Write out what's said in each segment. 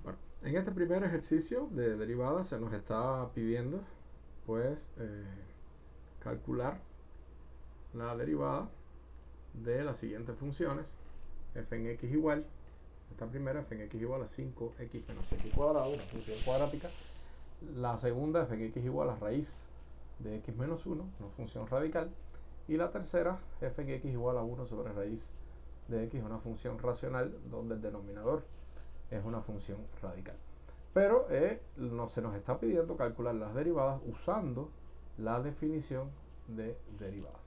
Bueno, en este primer ejercicio de derivada se nos está pidiendo pues calcular la derivada de las siguientes funciones. F en x igual, esta primera f en x igual a 5x menos x cuadrado, una función cuadrática. La segunda f en x igual a raíz de x menos 1, una función radical. Y la tercera f en x igual a 1 sobre raíz de x, una función racional donde el denominador es una función radical. Pero se nos está pidiendo calcular las derivadas usando la definición de derivada.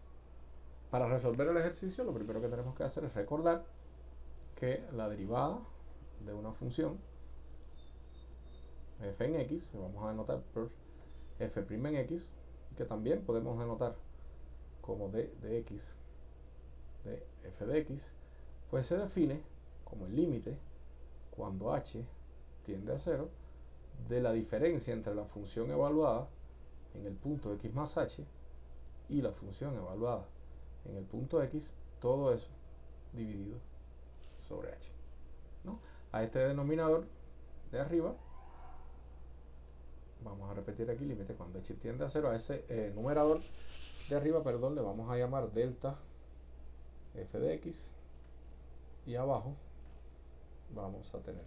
Para resolver el ejercicio, lo primero que tenemos que hacer es recordar que la derivada de una función f en x, vamos a denotar por f' en x, que también podemos denotar como d de x de f de x, pues se define como el límite cuando h tiende a 0 de la diferencia entre la función evaluada en el punto x más h y la función evaluada en el punto x, todo eso dividido sobre h, ¿no? A este denominador de arriba, vamos a repetir aquí, límite cuando h tiende a 0, a ese numerador de arriba, perdón, le vamos a llamar delta f de x, y abajo vamos a tener.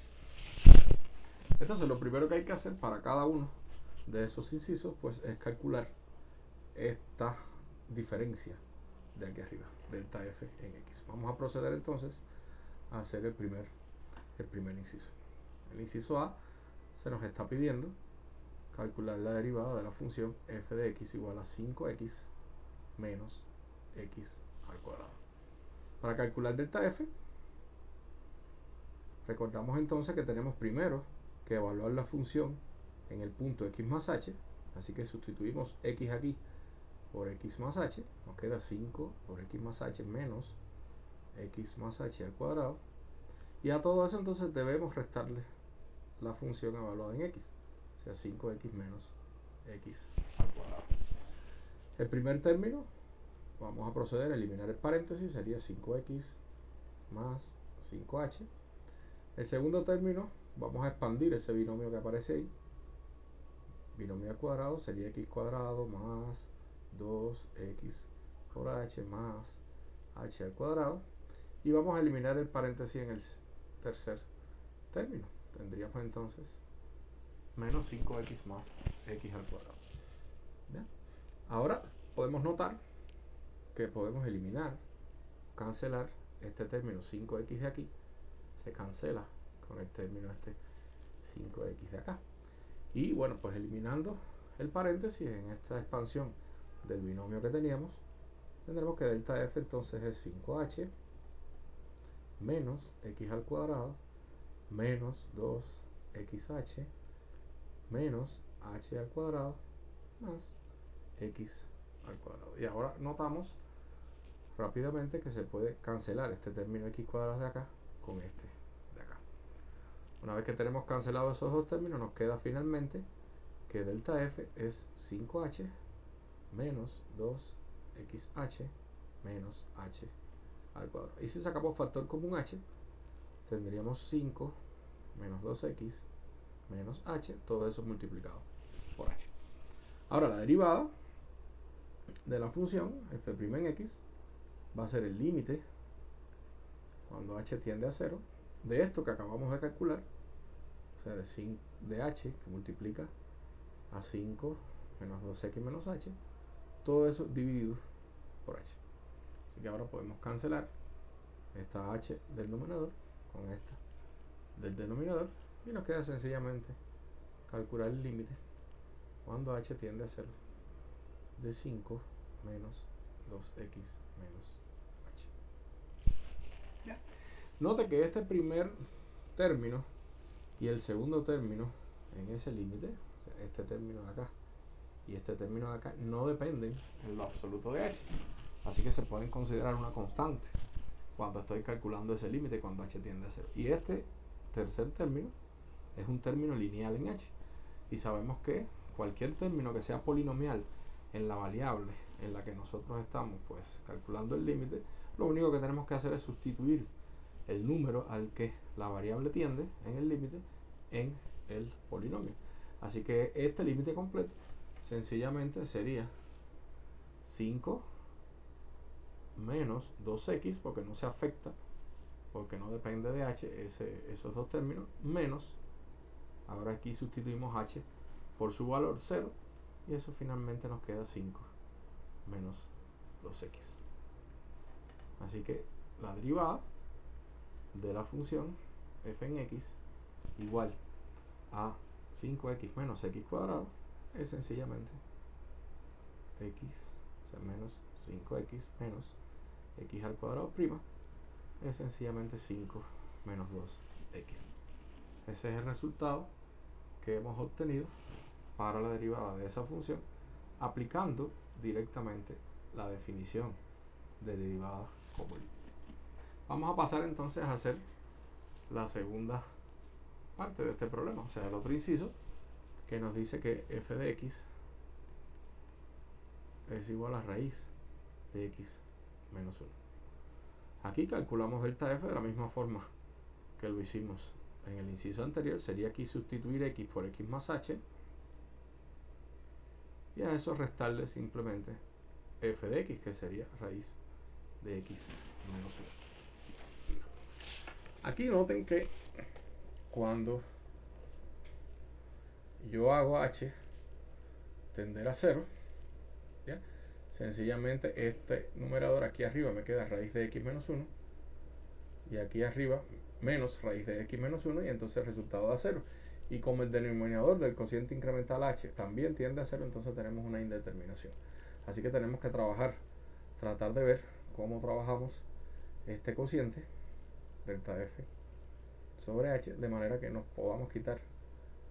Entonces lo primero que hay que hacer para cada uno de esos incisos pues es calcular esta diferencia de aquí arriba, delta f en x. Vamos a proceder entonces a hacer el primer inciso. El inciso A se nos está pidiendo calcular la derivada de la función f de x igual a 5x menos x al cuadrado. Para calcular delta f, recordamos entonces que tenemos primero que evaluar la función en el punto x más h, así que sustituimos x aquí por x más h, nos queda 5 por x más h menos x más h al cuadrado, y a todo eso entonces debemos restarle la función evaluada en x, o sea 5x menos x al cuadrado. El primer término, vamos a proceder a eliminar el paréntesis, sería 5x más 5h. El segundo término, vamos a expandir ese binomio que aparece ahí, binomio al cuadrado sería x cuadrado más 2x por h más h al cuadrado, y vamos a eliminar el paréntesis en el tercer término. Tendríamos entonces menos 5x más x al cuadrado. ¿Bien? Ahora podemos notar que podemos eliminar, cancelar este término 5x de aquí, se cancela con el término este 5x de acá. Y bueno, pues eliminando el paréntesis en esta expansión del binomio que teníamos, tendremos que delta f entonces es 5h menos x al cuadrado menos 2xh menos h al cuadrado más x al cuadrado. Y ahora notamos rápidamente que se puede cancelar este término x cuadrado de acá con este de acá. Una vez que tenemos cancelado esos dos términos, nos queda finalmente que delta f es 5h menos 2xh menos h al cuadrado. Y si sacamos factor común h, tendríamos 5 menos 2x menos h, todo eso multiplicado por h. Ahora la derivada de la función f' en x va a ser el límite cuando h tiende a 0 de esto que acabamos de calcular, o sea de h que multiplica a 5 menos 2x menos h, todo eso dividido por h. Así que ahora podemos cancelar esta h del numerador con esta del denominador, y nos queda sencillamente calcular el límite cuando h tiende a 0 de 5 menos 2x menos h. ¿Ya? Note que este primer término y el segundo término en ese límite, o sea, este término de acá y este término de acá, no dependen en lo absoluto de h, así que se pueden considerar una constante cuando estoy calculando ese límite cuando h tiende a 0. Y este tercer término es un término lineal en h, y sabemos que cualquier término que sea polinomial en la variable en la que nosotros estamos pues calculando el límite, lo único que tenemos que hacer es sustituir el número al que la variable tiende en el límite en el polinomio. Así que este límite completo sencillamente sería 5 menos 2x, porque no se afecta, porque no depende de h, esos dos términos, menos, ahora aquí sustituimos h por su valor 0, y eso finalmente nos queda 5 menos 2x. Así que la derivada de la función f en x igual a 5x menos x cuadrado es sencillamente x, o sea, menos 5x menos x al cuadrado prima, es sencillamente 5 menos 2x. Ese es el resultado que hemos obtenido para la derivada de esa función, aplicando directamente la definición de derivada común. Vamos a pasar entonces a hacer la segunda parte de este problema, o sea, el otro inciso, que nos dice que f de x es igual a raíz de x menos 1. Aquí calculamos delta f de la misma forma que lo hicimos en el inciso anterior. Sería aquí sustituir x por x más h, y a eso restarle simplemente f de x, que sería raíz de x menos 1. Aquí noten que cuando yo hago h tender a 0, ¿ya? Sencillamente este numerador aquí arriba me queda raíz de x menos 1, y aquí arriba menos raíz de x menos 1, y entonces el resultado da 0. Y como el denominador del cociente incremental h también tiende a 0, entonces tenemos una indeterminación. Así que tenemos que tratar de ver cómo trabajamos este cociente delta f sobre h, de manera que nos podamos quitar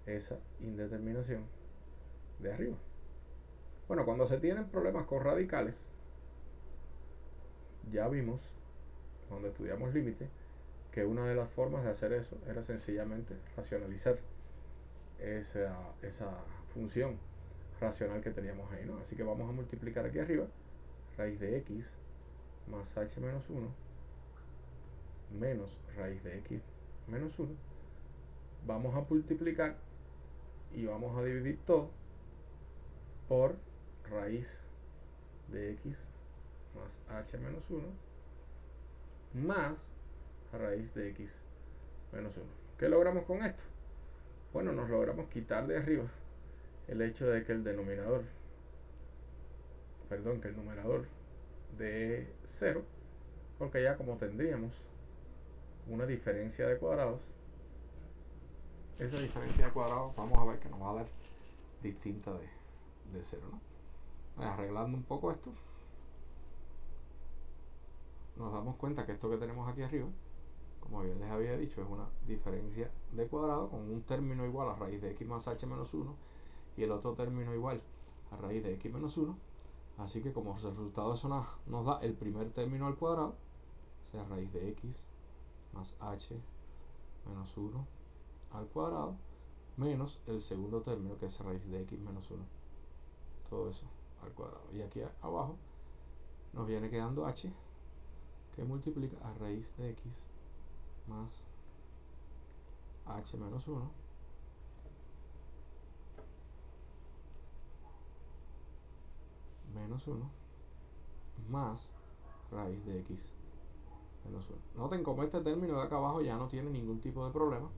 esa indeterminación de arriba. Bueno, cuando se tienen problemas con radicales, ya vimos cuando estudiamos límite que una de las formas de hacer eso era sencillamente racionalizar esa función racional que teníamos ahí, ¿no? Así que vamos a multiplicar aquí arriba raíz de x más h menos 1 menos raíz de x menos 1. Vamos a multiplicar y vamos a dividir todo por raíz de x más h menos 1 más raíz de x menos 1. ¿Qué logramos con esto? Bueno, nos logramos quitar de arriba el hecho de que el numerador de 0, porque ya como tendríamos una diferencia de cuadrados, esa diferencia de cuadrados vamos a ver que nos va a dar distinta de 0, ¿no? Arreglando un poco esto, nos damos cuenta que esto que tenemos aquí arriba, como bien les había dicho, es una diferencia de cuadrado con un término igual a raíz de x más h menos 1 y el otro término igual a raíz de x menos 1. Así que como resultado de eso nos da el primer término al cuadrado, o sea, raíz de x más h menos 1 al cuadrado, menos el segundo término, que es raíz de x menos 1. Todo eso al cuadrado. Y aquí abajo nos viene quedando h, que multiplica a raíz de x más h menos 1 menos 1 más raíz de x menos 1. Noten como este término de acá abajo ya no tiene ningún tipo de problema,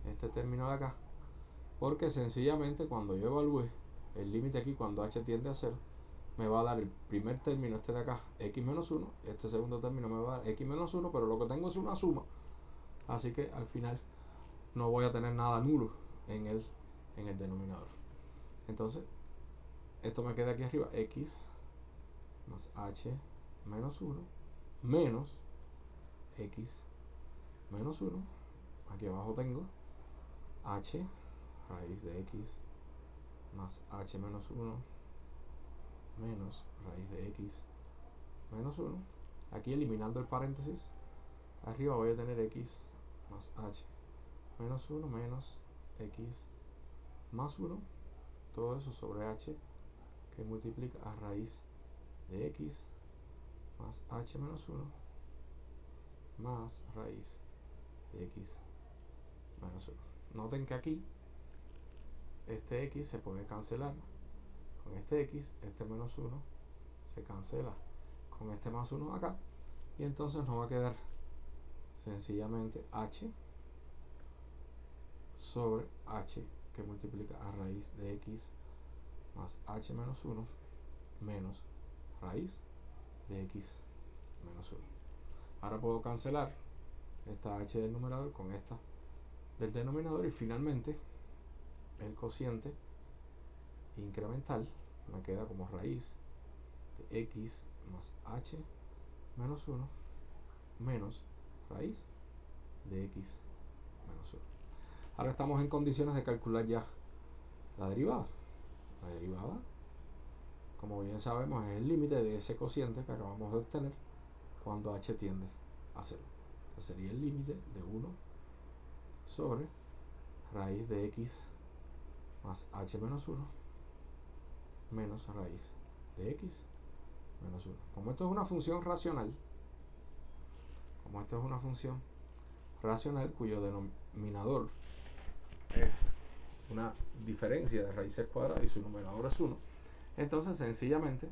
este término de acá, porque sencillamente cuando yo evalúe el límite aquí, cuando h tiende a 0, me va a dar el primer término, este de acá, x menos 1, este segundo término me va a dar x menos 1, pero lo que tengo es una suma, así que al final no voy a tener nada nulo en el denominador. Entonces esto me queda aquí arriba, x más h menos 1 menos x menos 1. Aquí abajo tengo h raíz de x más h menos 1 menos raíz de x menos 1. Aquí eliminando el paréntesis, arriba voy a tener x más h menos 1 menos x más 1, todo eso sobre h, que multiplica a raíz de x más h menos 1 más raíz de x menos 1. noten que aquí este x se puede cancelar con este x, este menos 1 se cancela con este más 1 acá, y entonces nos va a quedar sencillamente h sobre h que multiplica a raíz de x más h menos 1 menos raíz de x menos 1. Ahora puedo cancelar esta h del numerador con esta del denominador, y finalmente el cociente incremental me queda como raíz de x más h menos 1 menos raíz de x menos 1. Ahora estamos en condiciones de calcular ya la derivada. La derivada, como bien sabemos, es el límite de ese cociente que acabamos de obtener cuando h tiende a 0. Entonces sería el límite de 1 sobre raíz de x más h menos 1 menos raíz de x menos 1. Como esto es una función racional, cuyo denominador es una diferencia de raíces cuadradas y su numerador es 1, entonces sencillamente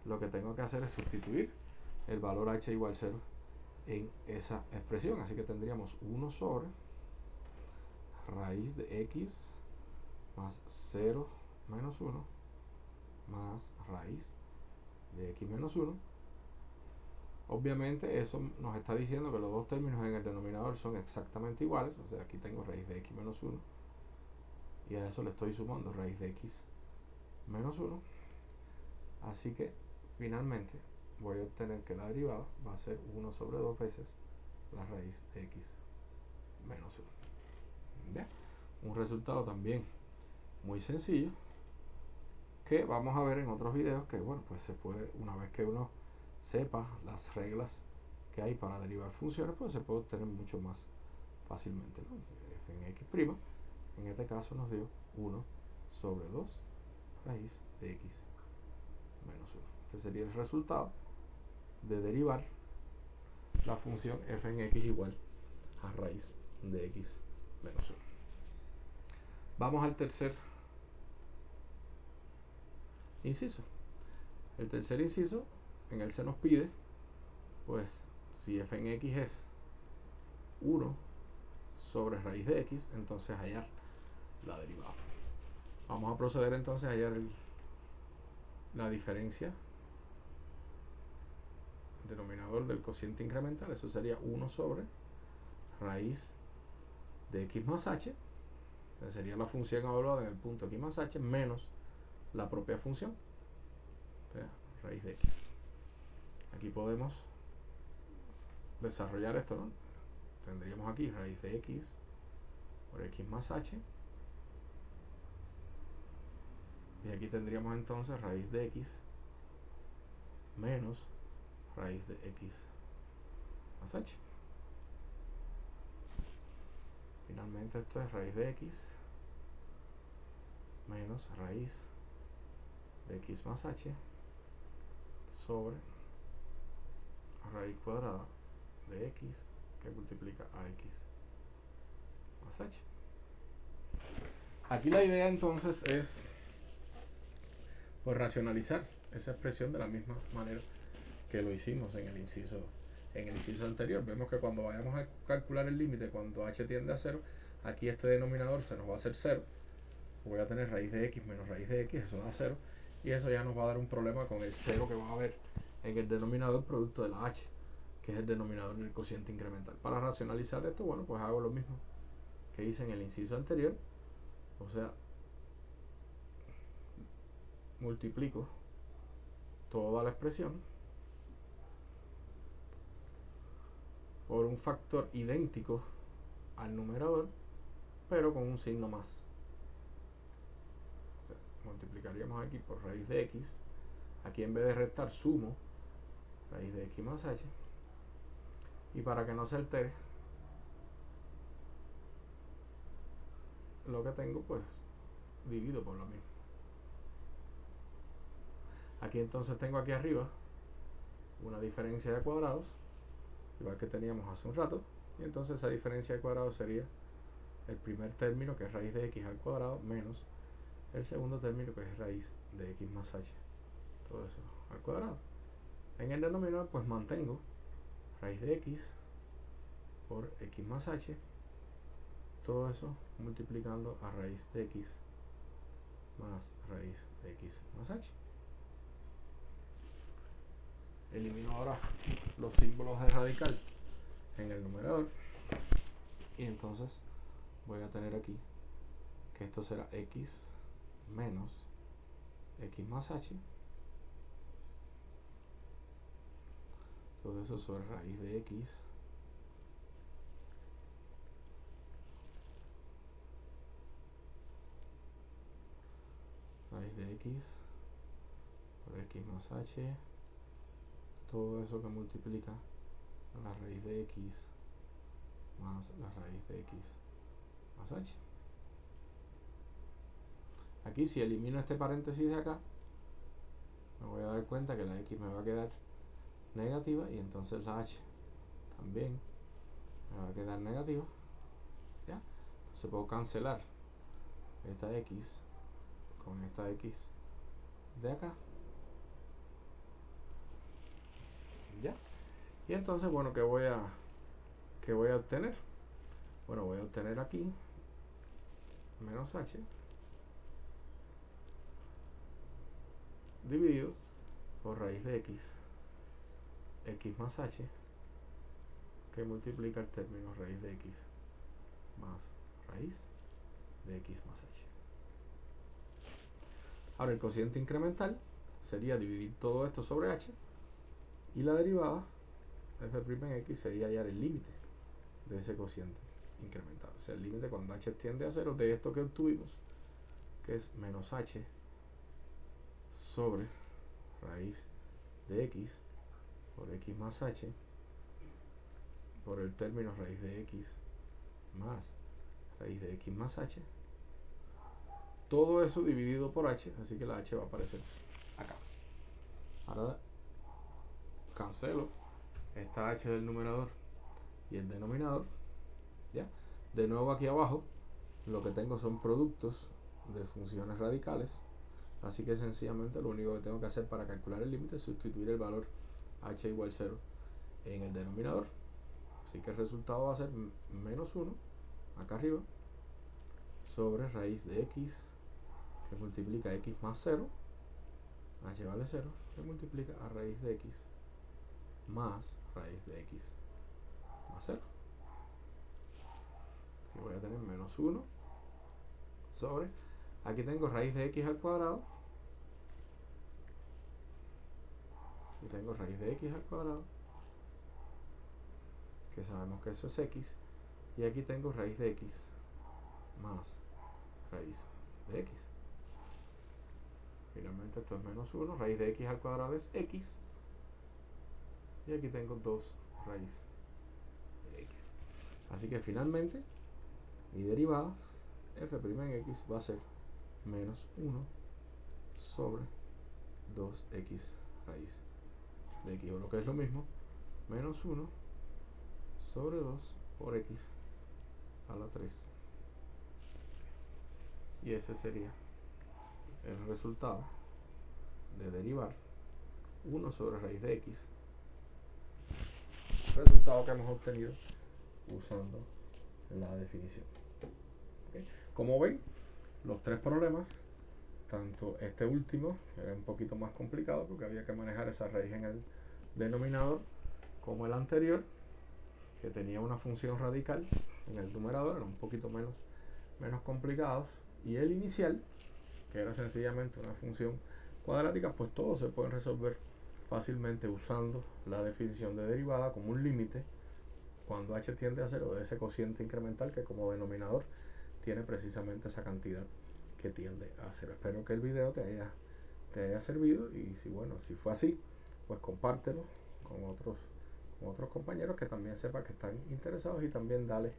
lo que tengo que hacer es sustituir el valor h igual 0 en esa expresión. Así que tendríamos 1 sobre raíz de x más 0 menos 1 más raíz de x menos 1. Obviamente eso nos está diciendo que los dos términos en el denominador son exactamente iguales. O sea, aquí tengo raíz de x menos 1 y a eso le estoy sumando raíz de x menos 1. Así que finalmente voy a obtener que la derivada va a ser 1 sobre 2 veces la raíz de x menos 1. ¿Bien? Un resultado también muy sencillo, que vamos a ver en otros videos, que bueno, pues se puede, una vez que uno sepa las reglas que hay para derivar funciones, pues se puede obtener mucho más fácilmente, ¿no? F en x', en este caso nos dio 1 sobre 2 raíz de x menos 1. Este sería el resultado de derivar la función f en x igual a raíz de x menos 1. Vamos al tercer inciso. El tercer inciso, en él se nos pide, pues, si f en x es 1 sobre raíz de x, entonces hallar la derivada. Vamos a proceder entonces a hallar la diferencia denominador del cociente incremental. Eso sería 1 sobre raíz de x más h, que sería la función evaluada en el punto x más h, menos la propia función, o sea, raíz de x. Aquí podemos desarrollar esto, ¿no? Tendríamos aquí raíz de x por x más h, y aquí tendríamos entonces raíz de x menos raíz de x más h. Finalmente esto es raíz de x menos raíz de x más h sobre raíz cuadrada de x que multiplica a x más h. Aquí la idea entonces es, pues, racionalizar esa expresión de la misma manera que lo hicimos en el inciso anterior. Vemos que cuando vayamos a calcular el límite, cuando h tiende a 0, aquí este denominador se nos va a hacer 0. Voy a tener raíz de x menos raíz de x, eso da 0, y eso ya nos va a dar un problema con el 0 que va a haber en el denominador producto de la h, que es el denominador del cociente incremental. Para racionalizar esto, bueno, pues hago lo mismo que hice en el inciso anterior, o sea, multiplico toda la expresión por un factor idéntico al numerador, pero con un signo más. O sea, multiplicaríamos aquí por raíz de x, aquí en vez de restar sumo raíz de x más h, y para que no se altere lo que tengo, pues divido por lo mismo. Aquí entonces tengo aquí arriba una diferencia de cuadrados, igual que teníamos hace un rato, y entonces esa diferencia de cuadrados sería el primer término, que es raíz de x al cuadrado, menos el segundo término, que es raíz de x más h, todo eso al cuadrado. En el denominador pues mantengo raíz de x por x más h, todo eso multiplicando a raíz de x más raíz de x más h. Elimino ahora los símbolos de radical en el numerador y entonces voy a tener aquí que esto será x menos x más h, todo eso sobre raíz de x raíz de x por x más h, todo eso que multiplica a la raíz de x más la raíz de x más h. Aquí si elimino este paréntesis de acá, me voy a dar cuenta que la x me va a quedar negativa y entonces la h también me va a quedar negativa, ¿ya? Entonces puedo cancelar esta x con esta x de acá, ¿ya? Y entonces, bueno, ¿qué voy a obtener? Bueno, voy a obtener aquí menos h dividido por raíz de x más h, que multiplica el término raíz de x más raíz de x más h. Ahora el cociente incremental sería dividir todo esto sobre h, y la derivada f' en x sería hallar el límite de ese cociente incremental, o sea, el límite cuando h tiende a 0 de esto que obtuvimos, que es menos h sobre raíz de x por x más h por el término raíz de x más raíz de x más h, todo eso dividido por h, así que la h va a aparecer acá. Ahora cancelo esta h del numerador y el denominador, ¿ya? De nuevo aquí abajo lo que tengo son productos de funciones radicales, así que sencillamente lo único que tengo que hacer para calcular el límite es sustituir el valor h igual 0 en el denominador, así que el resultado va a ser menos 1 acá arriba sobre raíz de x que multiplica x más 0, h vale 0, que multiplica a raíz de x más raíz de x más 0. Y voy a tener menos 1 sobre, aquí tengo raíz de x al cuadrado, y tengo raíz de x al cuadrado, que sabemos que eso es x, y aquí tengo raíz de x más raíz de x. Finalmente esto es menos 1, raíz de x al cuadrado es x, y aquí tengo 2 raíz de x. Así que finalmente mi derivada f' en x va a ser menos 1 sobre 2x raíz de x, o lo que es lo mismo, menos 1 sobre 2 por x a la 3. Y ese sería el resultado de derivar 1 sobre raíz de x, resultado que hemos obtenido usando la definición. ¿Okay? Como ven, los tres problemas, tanto este último, que era un poquito más complicado porque había que manejar esa raíz en el denominador, como el anterior, que tenía una función radical en el numerador, era un poquito menos complicados, y el inicial, que era sencillamente una función cuadrática, pues todos se pueden resolver fácilmente usando la definición de derivada como un límite cuando h tiende a 0 de ese cociente incremental que como denominador tiene precisamente esa cantidad que tiende a 0. Espero que el video te haya servido, y si fue así, pues compártelo con otros compañeros que también sepan que están interesados, y también dale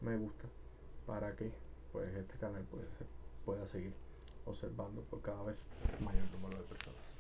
me gusta para que pues este canal pueda seguir observando por cada vez mayor número de personas.